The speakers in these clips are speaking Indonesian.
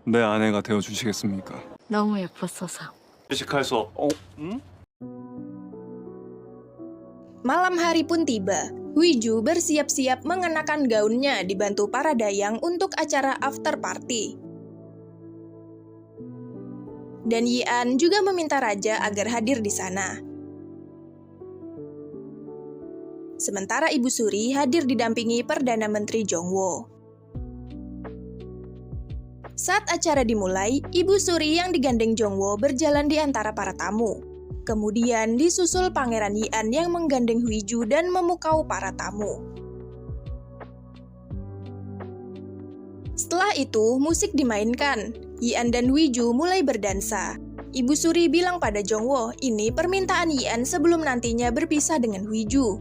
내 아내가 되어 주시겠습니까? 너무 예뻤어서. 회식할 수 응? Malam hari pun tiba. Huiju bersiap-siap mengenakan gaunnya dibantu para dayang untuk acara after party. Dan Yian juga meminta raja agar hadir di sana. Sementara Ibu Suri hadir didampingi Perdana Menteri Jongwo. Saat acara dimulai, Ibu Suri yang digandeng Jongwo berjalan di antara para tamu. Kemudian disusul Pangeran Yian yang menggandeng Huiju dan memukau para tamu. Setelah itu, musik dimainkan. Yian dan Huiju mulai berdansa. Ibu Suri bilang pada Jongwo, ini permintaan Yian sebelum nantinya berpisah dengan Huiju.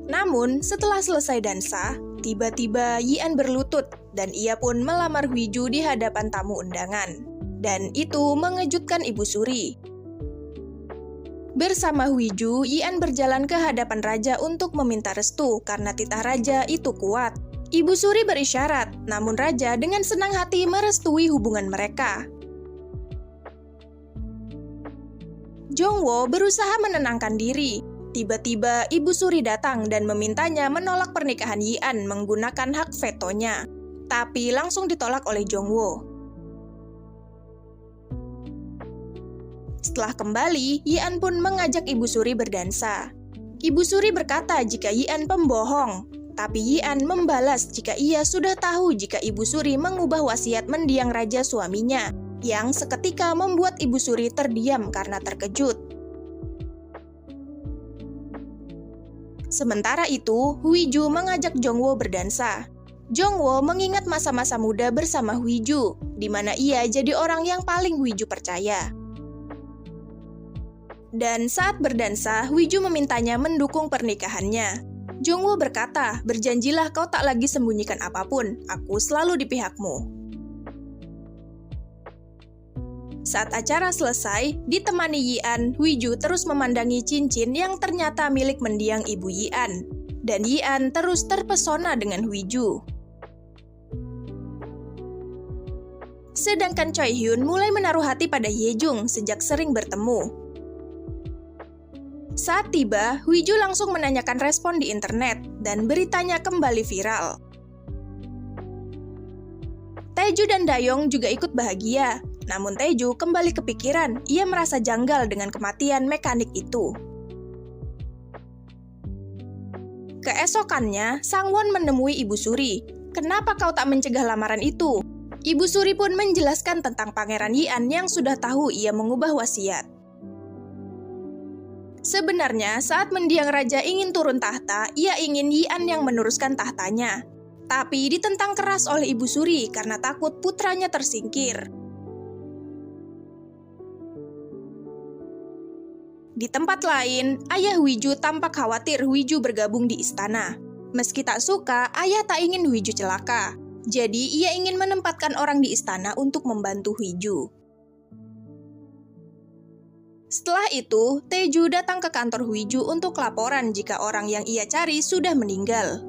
Namun, setelah selesai dansa, tiba-tiba Yian berlutut dan ia pun melamar Huiju di hadapan tamu undangan. Dan itu mengejutkan Ibu Suri. Bersama Huiju, Yian berjalan ke hadapan raja untuk meminta restu karena titah raja itu kuat. Ibu Suri berisyarat, namun raja dengan senang hati merestui hubungan mereka. Jongwo berusaha menenangkan diri. Tiba-tiba Ibu Suri datang dan memintanya menolak pernikahan Yian menggunakan hak vetonya. Tapi langsung ditolak oleh Jongwo. Setelah kembali, Yian pun mengajak Ibu Suri berdansa. Ibu Suri berkata jika Yian pembohong, tapi Yian membalas jika ia sudah tahu jika Ibu Suri mengubah wasiat mendiang raja suaminya, yang seketika membuat Ibu Suri terdiam karena terkejut. Sementara itu, Huiju mengajak Jongwo berdansa. Jongwo mengingat masa-masa muda bersama Huiju, di mana ia jadi orang yang paling Huiju percaya. Dan saat berdansa, Huiju memintanya mendukung pernikahannya. Jongwo berkata, berjanjilah kau tak lagi sembunyikan apapun, aku selalu di pihakmu. Saat acara selesai, ditemani Yian, Huiju terus memandangi cincin yang ternyata milik mendiang ibu Yian. Dan Yian terus terpesona dengan Huiju. Sedangkan Choi Hyun mulai menaruh hati pada Yejung sejak sering bertemu. Saat tiba, Huiju langsung menanyakan respon di internet, dan beritanya kembali viral. Taeju dan Dayong juga ikut bahagia, namun Taeju kembali kepikiran, ia merasa janggal dengan kematian mekanik itu. Keesokannya, Sangwon menemui Ibu Suri. Kenapa kau tak mencegah lamaran itu? Ibu Suri pun menjelaskan tentang Pangeran Yian yang sudah tahu ia mengubah wasiat. Sebenarnya, saat mendiang raja ingin turun tahta, ia ingin Yian yang meneruskan tahtanya. Tapi ditentang keras oleh Ibu Suri karena takut putranya tersingkir. Di tempat lain, ayah Huiju tampak khawatir Huiju bergabung di istana. Meski tak suka, ayah tak ingin Huiju celaka. Jadi, ia ingin menempatkan orang di istana untuk membantu Huiju. Setelah itu, Taeju datang ke kantor Huiju untuk laporan jika orang yang ia cari sudah meninggal.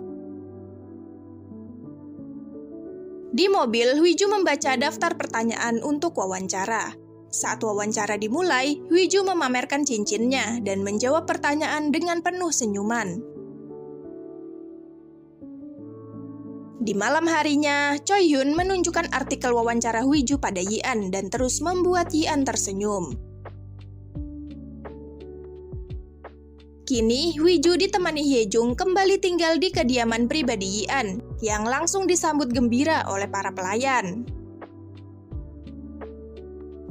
Di mobil, Huiju membaca daftar pertanyaan untuk wawancara. Saat wawancara dimulai, Huiju memamerkan cincinnya dan menjawab pertanyaan dengan penuh senyuman. Di malam harinya, Choi Hyun menunjukkan artikel wawancara Huiju pada Yian dan terus membuat Yian tersenyum. Kini, Huiju ditemani Yejung kembali tinggal di kediaman pribadi Yian, yang langsung disambut gembira oleh para pelayan.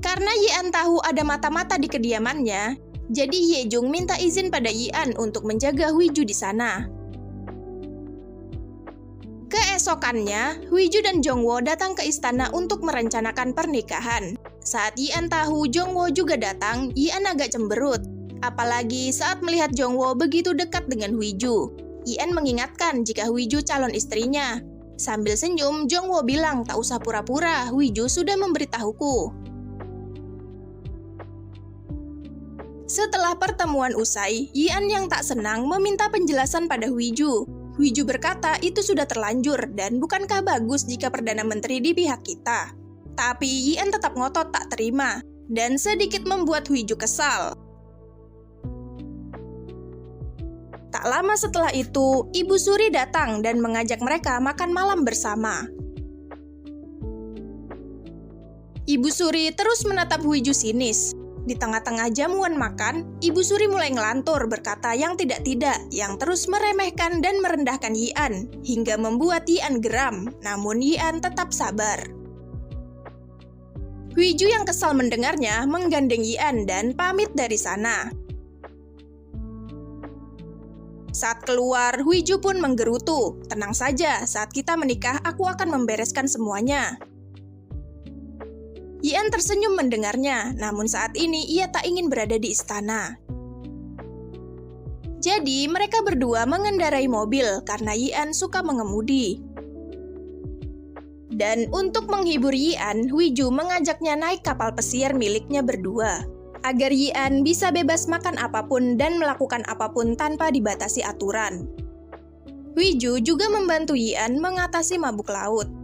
Karena Yian tahu ada mata-mata di kediamannya, jadi Yejung minta izin pada Yian untuk menjaga Huiju di sana. Keesokannya, Huiju dan Jongwo datang ke istana untuk merencanakan pernikahan. Saat Yian tahu Jongwo juga datang, Yian agak cemberut. Apalagi saat melihat Jongwo begitu dekat dengan Huiju. Yian mengingatkan jika Huiju calon istrinya. Sambil senyum, Jongwo bilang tak usah pura-pura, Huiju sudah memberitahuku. Setelah pertemuan usai, Yian yang tak senang meminta penjelasan pada Huiju. Huiju berkata itu sudah terlanjur dan bukankah bagus jika Perdana Menteri di pihak kita. Tapi Yian tetap ngotot tak terima dan sedikit membuat Huiju kesal. Tak lama setelah itu, Ibu Suri datang dan mengajak mereka makan malam bersama. Ibu Suri terus menatap Huiju sinis. Di tengah-tengah jamuan makan, Ibu Suri mulai ngelantur berkata yang tidak-tidak, yang terus meremehkan dan merendahkan Yian, hingga membuat Yian geram, namun Yian tetap sabar. Huiju yang kesal mendengarnya menggandeng Yian dan pamit dari sana. Saat keluar, Huiju pun menggerutu, "Tenang saja, saat kita menikah aku akan membereskan semuanya." Yian tersenyum mendengarnya, namun saat ini ia tak ingin berada di istana. Jadi, mereka berdua mengendarai mobil karena Yian suka mengemudi. Dan untuk menghibur Yian, Huiju mengajaknya naik kapal pesiar miliknya berdua, agar Yian bisa bebas makan apapun dan melakukan apapun tanpa dibatasi aturan. Huiju juga membantu Yian mengatasi mabuk laut.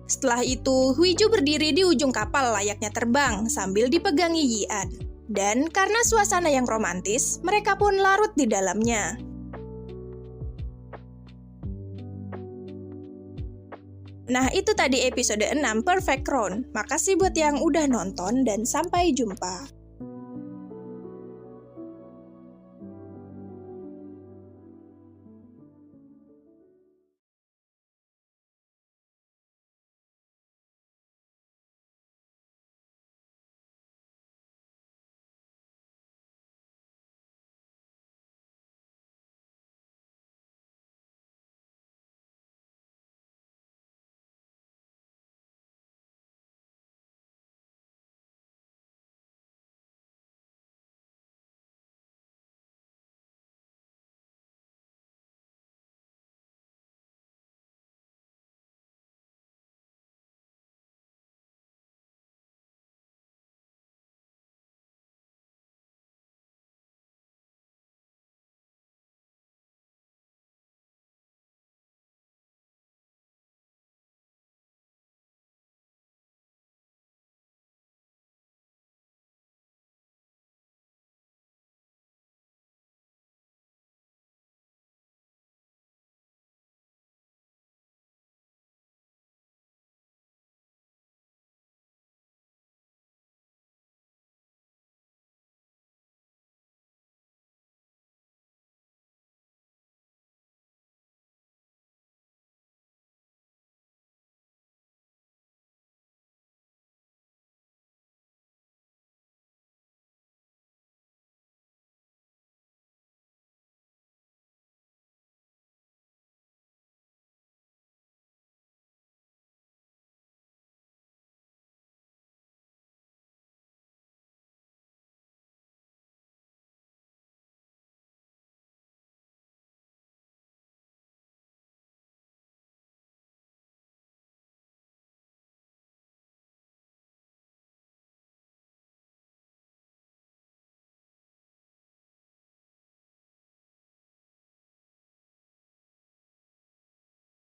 Setelah itu, Huiju berdiri di ujung kapal layaknya terbang sambil dipegangi Yian. Dan karena suasana yang romantis, mereka pun larut di dalamnya. Nah, itu tadi episode 6 Perfect Crown. Makasih buat yang udah nonton dan sampai jumpa.